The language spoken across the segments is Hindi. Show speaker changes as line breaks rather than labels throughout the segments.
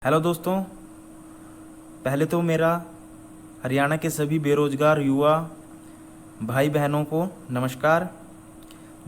हेलो दोस्तों, पहले तो मेरा हरियाणा के सभी बेरोजगार युवा भाई बहनों को नमस्कार।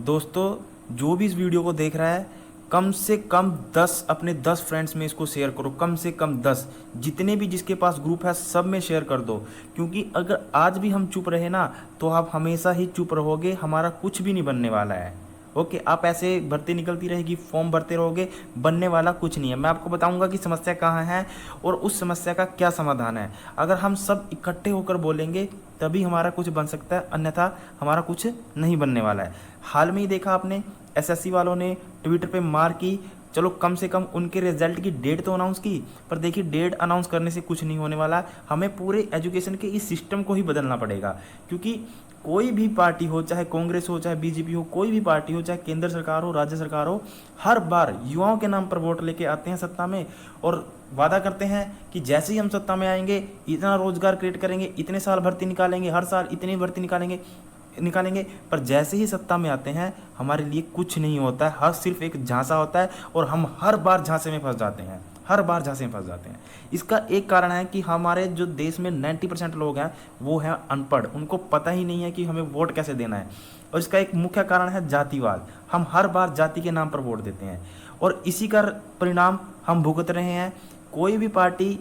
दोस्तों, जो भी इस वीडियो को देख रहा है, कम से कम 10 अपने 10 फ्रेंड्स में इसको शेयर करो। कम से कम 10, जितने भी जिसके पास ग्रुप है सब में शेयर कर दो। क्योंकि अगर आज भी हम चुप रहे ना तो आप हमेशा ही चुप रहोगे, हमारा कुछ भी नहीं बनने वाला है। ओके, आप ऐसे भर्ती निकलती रहेगी, फॉर्म भरते रहोगे, बनने वाला कुछ नहीं है। मैं आपको बताऊंगा कि समस्या कहाँ है और उस समस्या का क्या समाधान है। अगर हम सब इकट्ठे होकर बोलेंगे तभी हमारा कुछ बन सकता है, अन्यथा हमारा कुछ नहीं बनने वाला है। हाल में ही देखा आपने, एसएससी वालों ने ट्विटर पे मार की। चलो, कम से कम उनके रिजल्ट की डेट तो अनाउंस की, पर देखिए डेट अनाउंस करने से कुछ नहीं होने वाला। हमें पूरे एजुकेशन के इस सिस्टम को ही बदलना पड़ेगा। क्योंकि कोई भी पार्टी हो, चाहे कांग्रेस हो, चाहे बीजेपी हो, कोई भी पार्टी हो, चाहे केंद्र सरकार हो, राज्य सरकार हो, हर बार युवाओं के नाम पर वोट लेके आते हैं सत्ता में और वादा करते हैं कि जैसे ही हम सत्ता में आएंगे इतना रोजगार क्रिएट करेंगे, इतने साल भर्ती निकालेंगे, हर साल इतनी भर्ती निकालेंगे। पर जैसे ही सत्ता में आते हैं हमारे लिए कुछ नहीं होता है, हर सिर्फ एक झांसा होता है और हम हर बार झांसे में फंस जाते हैं, हर बार झांसे में फंस जाते हैं। इसका एक कारण है कि हमारे जो देश में 90% लोग हैं वो हैं अनपढ़, उनको पता ही नहीं है कि हमें वोट कैसे देना है। और इसका एक मुख्य कारण है जातिवाद। हम हर बार जाति के नाम पर वोट देते हैं और इसी का परिणाम हम भुगत रहे हैं। कोई भी पार्टी,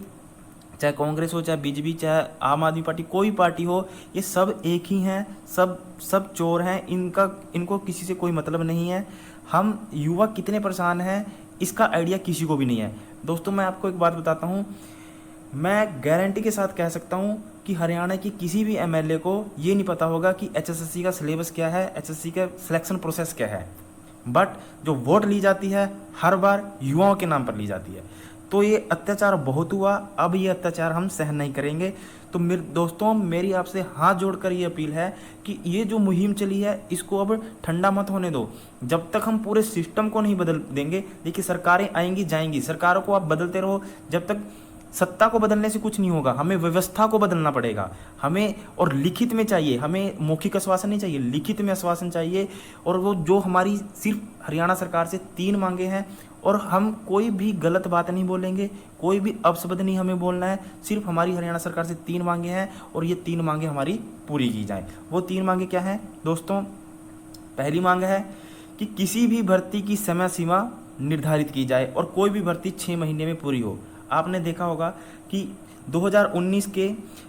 चाहे कांग्रेस हो, चाहे बीजेपी, चाहे आम आदमी पार्टी, कोई पार्टी हो, ये सब एक ही हैं, सब सब चोर हैं। इनको किसी से कोई मतलब नहीं है। हम युवा कितने परेशान हैं इसका आइडिया किसी को भी नहीं है। दोस्तों, मैं आपको एक बात बताता हूँ, मैं गारंटी के साथ कह सकता हूँ कि हरियाणा की किसी भी एमएलए को ये नहीं पता होगा कि एचएसएससी का सिलेबस क्या है, एचएसएससी का सिलेक्शन प्रोसेस क्या है। बट जो वोट ली जाती है हर बार युवाओं के नाम पर ली जाती है। तो ये अत्याचार बहुत हुआ, अब ये अत्याचार हम सहन नहीं करेंगे। तो मेरे दोस्तों, मेरी आपसे हाथ जोड़कर ये अपील है कि ये जो मुहिम चली है इसको अब ठंडा मत होने दो। जब तक हम पूरे सिस्टम को नहीं बदल देंगे, देखिए सरकारें आएंगी जाएंगी, सरकारों को आप बदलते रहो, जब तक सत्ता को बदलने से कुछ नहीं होगा। हमें व्यवस्था को बदलना पड़ेगा, हमें और लिखित में चाहिए, हमें मौखिक आश्वासन नहीं चाहिए, लिखित में आश्वासन चाहिए। और वो जो हमारी सिर्फ हरियाणा सरकार से 3 मांगे हैं, और हम कोई भी गलत बात नहीं बोलेंगे, कोई भी अपशब्द नहीं हमें बोलना है। सिर्फ हमारी हरियाणा सरकार से 3 मांगे हैं और ये 3 मांगे हमारी पूरी की जाए। वो 3 मांगे क्या हैं दोस्तों? पहली मांग है कि किसी भी भर्ती की समय सीमा निर्धारित की जाए और कोई भी भर्ती 6 महीने में पूरी हो। आपने देखा होगा कि 2019 के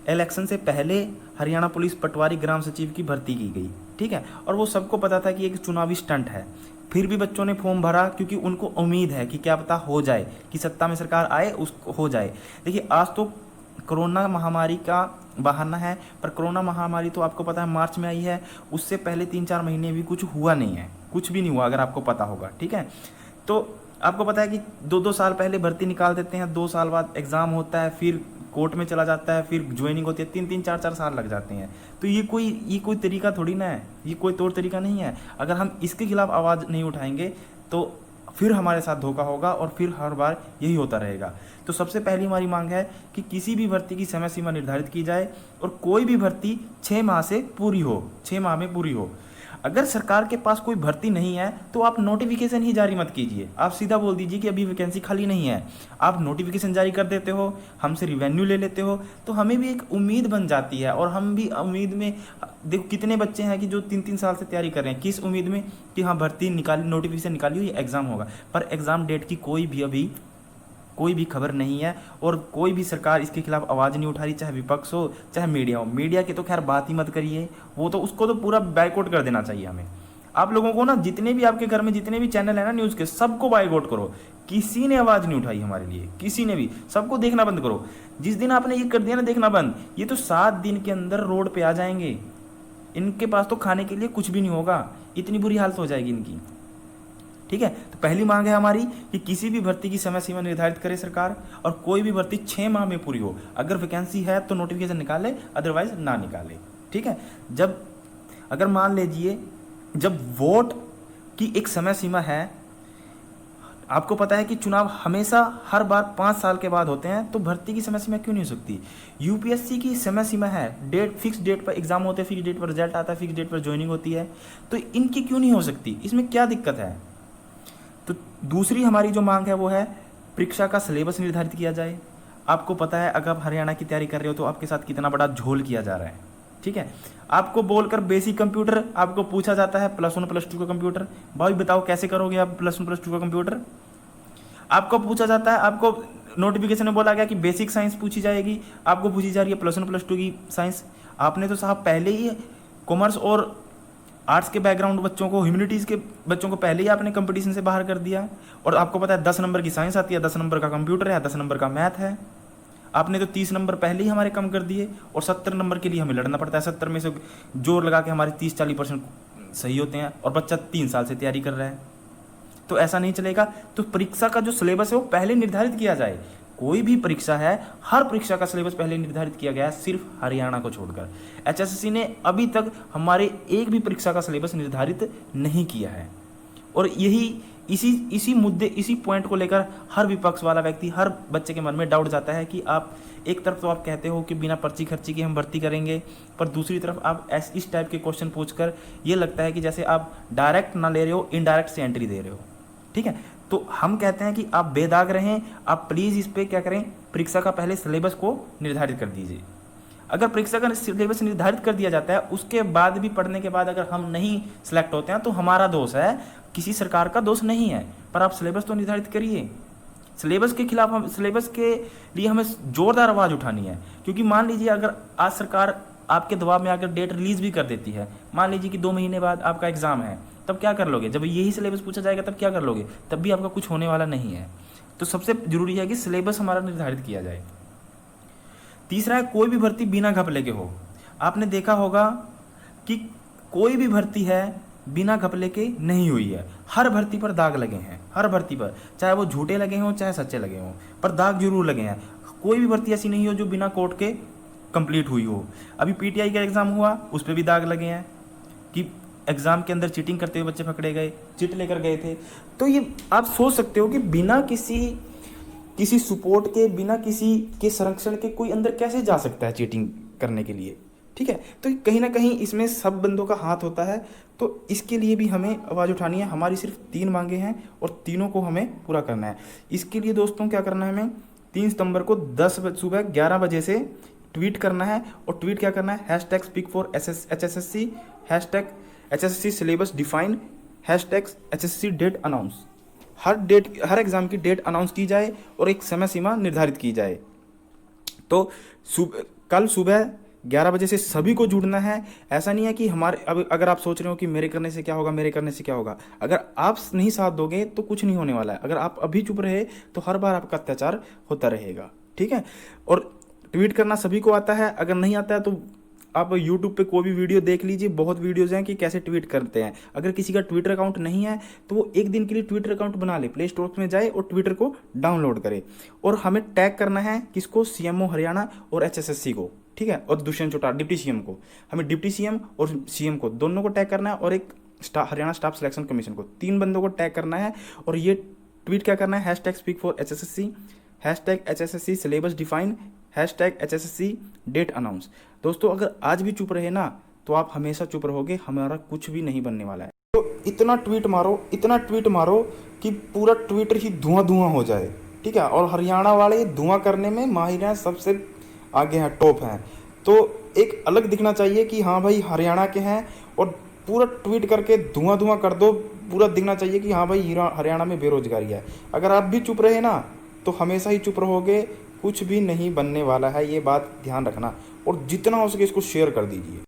इलेक्शन से पहले हरियाणा पुलिस पटवारी ग्राम सचिव की भर्ती की गई, ठीक है, और वो सबको पता था कि एक चुनावी स्टंट है। फिर भी बच्चों ने फॉर्म भरा क्योंकि उनको उम्मीद है कि क्या पता हो जाए, कि सत्ता में सरकार आए उसको हो जाए। देखिए, आज तो कोरोना महामारी का बहाना है, पर कोरोना महामारी तो आपको पता है मार्च में आई है, उससे पहले 3-4 महीने भी कुछ हुआ नहीं है, कुछ भी नहीं हुआ, अगर आपको पता होगा, ठीक है। तो आपको पता है कि 2-2 साल पहले भर्ती निकाल देते हैं, 2 साल बाद एग्ज़ाम होता है, फिर कोर्ट में चला जाता है, फिर ज्वाइनिंग होती है, 3-3 4-4 साल लग जाते हैं। तो ये कोई तरीका थोड़ी ना है, ये कोई तौर तरीका नहीं है। अगर हम इसके खिलाफ आवाज़ नहीं उठाएंगे तो फिर हमारे साथ धोखा होगा और फिर हर बार यही होता रहेगा। तो सबसे पहली हमारी मांग है कि किसी भी भर्ती की समय सीमा निर्धारित की जाए और कोई भी भर्ती 6 माह से पूरी हो, 6 माह में पूरी हो। अगर सरकार के पास कोई भर्ती नहीं है तो आप नोटिफिकेशन ही जारी मत कीजिए, आप सीधा बोल दीजिए कि अभी वैकेंसी खाली नहीं है। आप नोटिफिकेशन जारी कर देते हो, हमसे रिवेन्यू ले लेते हो, तो हमें भी एक उम्मीद बन जाती है और हम भी उम्मीद में, देखो कितने बच्चे हैं कि जो 3-3 साल से तैयारी कर रहे हैं, किस उम्मीद में कि हाँ भर्ती निकाली, नोटिफिकेशन निकाली हुई, एग्ज़ाम होगा, पर एग्ज़ाम डेट की कोई भी खबर नहीं है और कोई भी सरकार इसके खिलाफ आवाज़ नहीं उठा रही, चाहे विपक्ष हो चाहे मीडिया हो। मीडिया की तो खैर बात ही मत करिए, वो तो उसको तो पूरा बाइकआउट कर देना चाहिए हमें। आप लोगों को ना, जितने भी आपके घर में जितने भी चैनल है ना न्यूज़ के, सबको बाइकआउट करो। किसी ने आवाज़ नहीं उठाई हमारे लिए, किसी ने भी, सबको देखना बंद करो। जिस दिन आपने ये कर दिया ना देखना बंद, ये तो 7 दिन के अंदर रोड पे आ जाएंगे। इनके पास तो खाने के लिए कुछ भी नहीं होगा, इतनी बुरी हालत हो जाएगी इनकी, ठीक है। तो पहली मांग है हमारी कि किसी भी भर्ती की समय सीमा निर्धारित करे सरकार और कोई भी भर्ती 6 माह में पूरी हो। अगर वैकेंसी है तो नोटिफिकेशन निकाले, अदरवाइज ना निकाले, ठीक है। अगर मान लीजिए जब वोट की एक समय सीमा है, आपको पता है कि चुनाव हमेशा हर बार 5 साल के बाद होते हैं, तो भर्ती की समय सीमा क्यों नहीं हो सकती? यूपीएससी की समय सीमा है, डेट फिक्स डेट पर एग्जाम होते हैं, फिक्स डेट पर रिजल्ट आता है, फिक्स डेट पर ज्वाइनिंग होती है, तो इनकी क्यों नहीं हो सकती? इसमें क्या दिक्कत है? तो दूसरी हमारी जो मांग है वो है परीक्षा का सिलेबस निर्धारित किया जाए। आपको पता है अगर आप हरियाणा की तैयारी कर रहे हो तो आपके साथ कितना बड़ा झोल किया जा रहा है, ठीक है। आपको बोलकर बेसिक कंप्यूटर आपको पूछा जाता है, +1 +2 का कंप्यूटर। भाई बताओ कैसे करोगे आप +1 +2 का कंप्यूटर। आपको पूछा जाता है, आपको नोटिफिकेशन में बोला गया कि बेसिक साइंस पूछी जाएगी, आपको पूछी जा रही है +1 +2 की साइंस। आपने तो साहब पहले ही कॉमर्स और आर्ट्स के बैकग्राउंड बच्चों को, ह्यूमैनिटीज़ के बच्चों को पहले ही आपने कंपटीशन से बाहर कर दिया। और आपको पता है 10 नंबर की साइंस आती है, 10 नंबर का कंप्यूटर है, 10 नंबर का मैथ है। आपने तो 30 नंबर पहले ही हमारे कम कर दिए और 70 नंबर के लिए हमें लड़ना पड़ता है। 70 में से जोर लगा के हमारे 30-40% सही होते हैं और बच्चा 3 साल से तैयारी कर रहा है। तो ऐसा नहीं चलेगा। तो परीक्षा का जो सिलेबस है वो पहले निर्धारित किया जाए। कोई भी परीक्षा है, हर परीक्षा का सिलेबस पहले निर्धारित किया गया है, सिर्फ हरियाणा को छोड़कर। HSSC ने अभी तक हमारे एक भी परीक्षा का सिलेबस निर्धारित नहीं किया है। और यही इसी मुद्दे, इसी पॉइंट को लेकर हर विपक्ष वाला व्यक्ति, हर बच्चे के मन में डाउट जाता है कि आप एक तरफ तो आप कहते हो कि बिना पर्ची खर्ची के हम भर्ती करेंगे, पर दूसरी तरफ आप इस टाइप के क्वेश्चन पूछकर ये लगता है कि जैसे आप डायरेक्ट ना ले रहे हो, इनडायरेक्ट से एंट्री दे रहे हो, ठीक है। तो हम कहते हैं कि आप बेदाग रहें, आप प्लीज़ इस पर क्या करें, परीक्षा का पहले सिलेबस को निर्धारित कर दीजिए। अगर परीक्षा का सिलेबस निर्धारित कर दिया जाता है, उसके बाद भी पढ़ने के बाद अगर हम नहीं सिलेक्ट होते हैं तो हमारा दोष है, किसी सरकार का दोष नहीं है। पर आप सिलेबस तो निर्धारित करिए। सिलेबस के खिलाफ हम, सिलेबस के लिए हमें जोरदार आवाज़ उठानी है। क्योंकि मान लीजिए अगर आज सरकार आपके दबाव में आकर डेट रिलीज भी कर देती है, मान लीजिए कि 2 महीने बाद आपका एग्जाम है, तब क्या कर लोगे। जब यही सिलेबस पूछा जाएगा तब क्या कर लोगे, तब भी आपका कुछ होने वाला नहीं है। तो सबसे जरूरी है कि सिलेबस हमारा निर्धारित किया जाए। तीसरा है, कोई भी भर्ती बिना घपले के हो। आपने देखा होगा कि कोई भी भर्ती है बिना घपले के नहीं हुई है। हर भर्ती पर दाग लगे हैं, हर भर्ती पर, चाहे वो झूठे लगे हों चाहे सच्चे लगे हों, पर दाग जरूर लगे हैं। कोई भी भर्ती ऐसी नहीं हो जो बिना कोर्ट के कंप्लीट हुई हो। अभी PTI का एग्जाम हुआ, उस पर भी दाग लगे हैं कि एग्जाम के अंदर चीटिंग करते हुए बच्चे पकड़े गए, चिट लेकर गए थे। तो ये आप सोच सकते हो कि बिना किसी सपोर्ट के, बिना किसी के संरक्षण के कोई अंदर कैसे जा सकता है चीटिंग करने के लिए, ठीक है। तो कहीं ना कहीं इसमें सब बंदों का हाथ होता है। तो इसके लिए भी हमें आवाज़ उठानी है। हमारी सिर्फ 3 मांगे हैं और तीनों को हमें पूरा करना है। इसके लिए दोस्तों क्या करना है, हमें 3 सितंबर को सुबह 11 बजे से ट्वीट करना है। और ट्वीट क्या करना है, #speak4HSSC, #HSSC syllabus define, #HSSC date announce. हर एग्ज़ाम की डेट अनाउंस की जाए और एक समय सीमा निर्धारित की जाए। तो कल सुबह 11 बजे से सभी को जुड़ना है। ऐसा नहीं है कि अब अगर आप सोच रहे हो कि मेरे करने से क्या होगा, मेरे करने से क्या होगा, अगर आप नहीं साथ दोगे तो कुछ नहीं होने वाला है। अगर आप अभी चुप रहे तो हर बार आपका अत्याचार होता रहेगा, ठीक है। और ट्वीट करना सभी को आता है, अगर नहीं आता है तो आप YouTube पे कोई भी वीडियो देख लीजिए, बहुत वीडियोज़ हैं कि कैसे ट्वीट करते हैं। अगर किसी का ट्विटर अकाउंट नहीं है तो वो एक दिन के लिए ट्विटर अकाउंट बना ले, प्ले स्टोर में जाए और ट्विटर को डाउनलोड करे। और हमें टैग करना है किसको, CMO हरियाणा और HSSC को, ठीक है। और दुष्यंत चौटाला डिप्टी CM को, हमें डिप्टी CM और CM को दोनों को टैग करना है। और एक हरियाणा स्टाफ सिलेक्शन कमीशन को, 3 बंदों को टैग करना है। और ये ट्वीट क्या करना है, #speak4HSSC, #HSSC syllabus define, #HSSC date announce. दोस्तों अगर आज भी चुप रहे ना तो आप हमेशा चुप रहोगे, हमारा कुछ भी नहीं बनने वाला है। तो इतना ट्वीट मारो कि पूरा ट्विटर ही धुआं धुआं हो जाए, ठीक है। और हरियाणा वाले धुआं करने में माहिर हैं, सबसे आगे हैं, टॉप हैं। तो एक अलग दिखना चाहिए कि हाँ भाई हरियाणा के हैं, और पूरा ट्वीट करके धुआं धुआं कर दो, पूरा दिखना चाहिए कि हाँ भाई हरियाणा में बेरोजगारी है। अगर आप भी चुप रहे ना तो हमेशा ही चुप रहोगे, कुछ भी नहीं बनने वाला है, ये बात ध्यान रखना। और जितना हो सके इसको शेयर कर दीजिए।